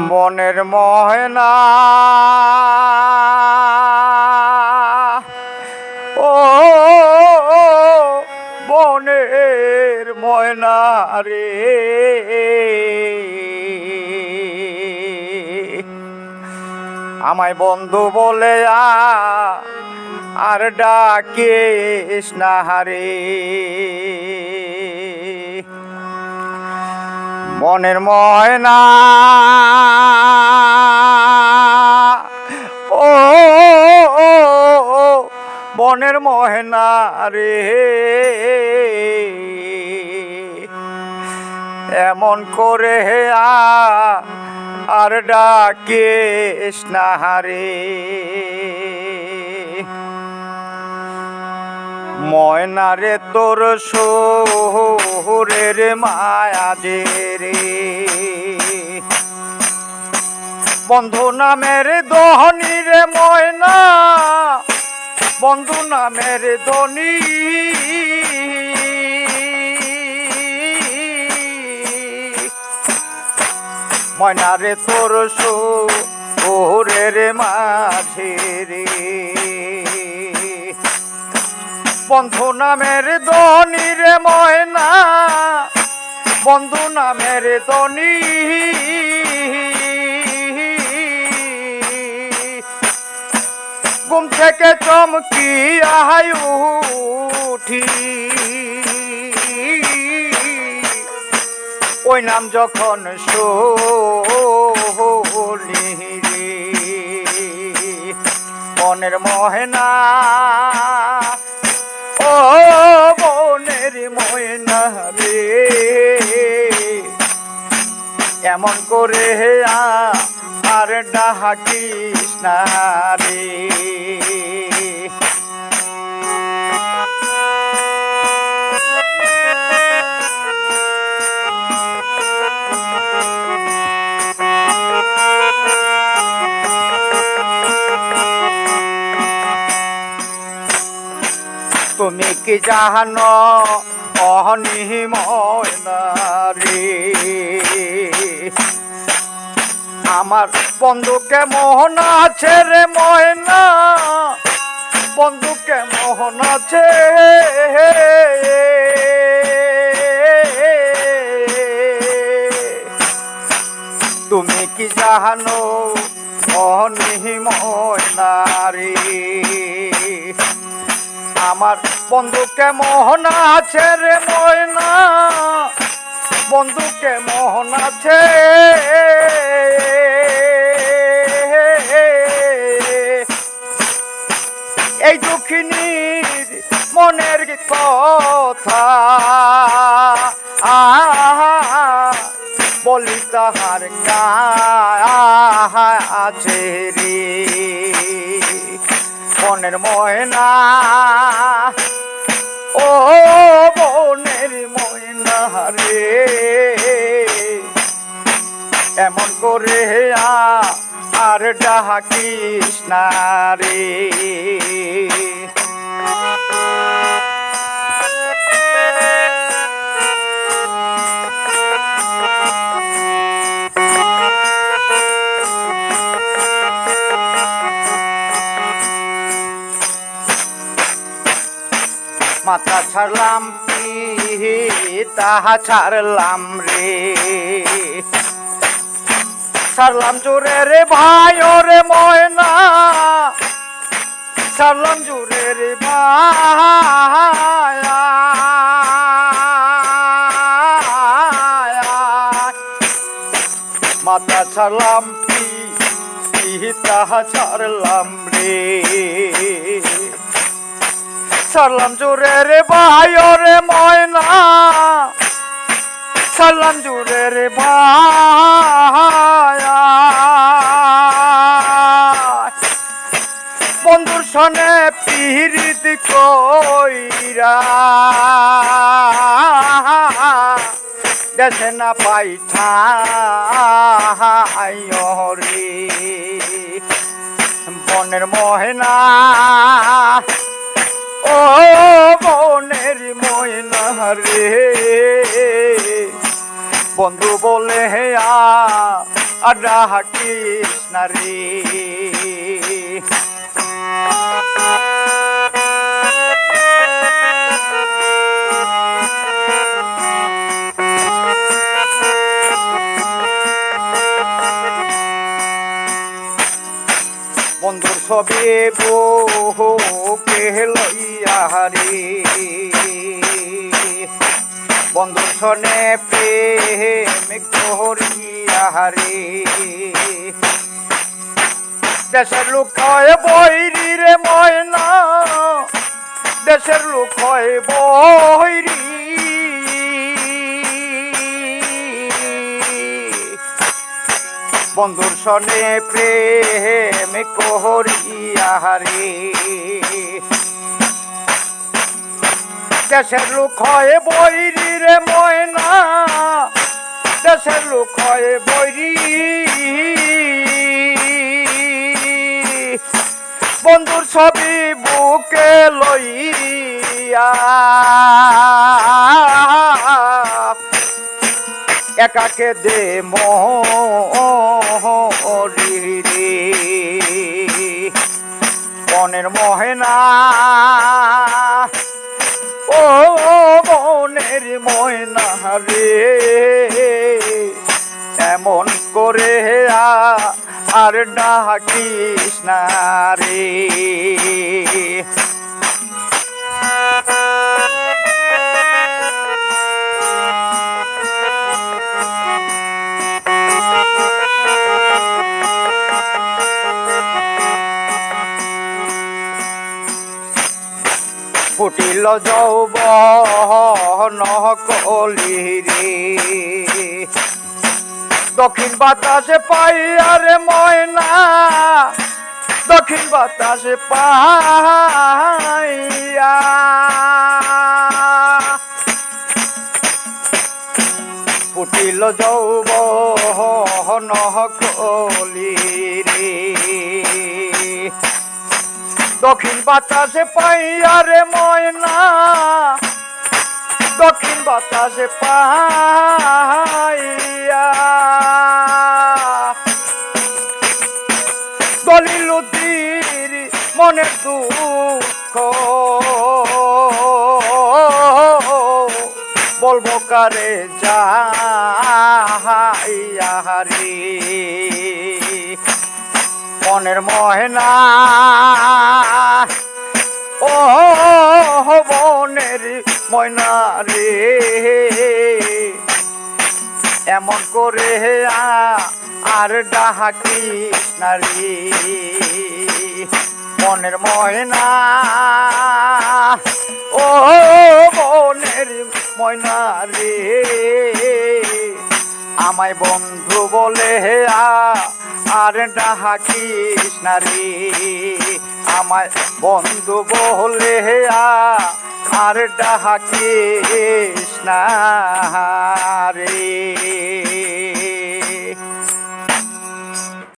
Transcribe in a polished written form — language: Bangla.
বনের ময়না ও বনের ময়না রে আমায় বন্ধু বলে আর ডাকিস না রে বনের ময়না ও বনের ময়না রে এমন করে আর ডাকিস না রে ময়না রে তোর সুরের মায়া যে রে বন্ধু নামের ধনী রে ময়না বন্ধু নামের ধনী ময়না রে তোর সুরের মাঝে রে বন্ধু নামের ধনী রে ময়না বন্ধু নামের ধনী ঘুম থেকে চমকি উঠি ওই নাম যখন শুনি রে বনের ময়না ও বনের ময়না রে এমন করে আর ডাকিস না রে তুমি কি জানো অহনি ময়না রে আমার বন্ধুকে মোহন আছে রে ময়না বন্ধুকে মোহন আছে তুমি কি জানো অহনি ময়না রে আমার বন্ধুকে মোহন আছে রে ময়না বন্ধুকে মোহন আছে এই দুঃখিনীর মনের কথা বলি তাহার আছে রে বনের ময়না ও বনের ময়না রে এমন করে আর ডাকিস না রে মাথা ছাড়লাম তাহা ছাড়লাম রে ছাড়লাম জোরে রে ভাই রে ময়না ছাড়লাম জোরে রে ভাই মাথা ছাড়লাম তাহা ছাড়লাম রে ছাড়লাম জোরে রে ভাই রে ময়না ছাড়লাম জোরে রে ভাই বন্ধুর সনে পিরিত কইরা দেশে না পাইঠাই রে বনের ময়না ও বনের ময়না রে বন্ধু বলে আর ডাকিস না রে। বন্ধুর ছবি বুকে লইয়া রে, বন্ধুর সনে প্রেম করিয়া রে। দেশের লোক হয় বৈরি রে ময়না, দেশের লোক হয় বৈরি। বন্ধুর সনে প্রেম করিয়া রে, দেশের লোক হয় বৈরি রে ময়না, দেশের লোক হয় বৈরি। বন্ধুর ছবি বুকে লইয়া একাকে দে মরি রে। বনের মহেনা ও বনের ময়না রে, এমন করে আর ডাকিস না রে। ফুটিল যৌবন কলি রে, দক্ষিণ বাতাসে পাইয়া রে ময়না, দক্ষিণ বাতাসে পাইয়া। ফুটিল যৌবন কলি রে, দক্ষিণ বাতাসে পাইয়া রে ময়না, দক্ষিণ বাতাসে পাইয়া। দলিলুদ্দির মনের দুঃখ বলবো কারে যাইয়া রে। মনের ময়না ও বনের ময়না রে, এমন করে আর ডাকিস না রে। মনের ময়না ও বনের ময়না রে, আমায় বন্ধু বলে আর ডাকিস না রে। আমায় বন্ধু বলে আর ডাকিস না রে।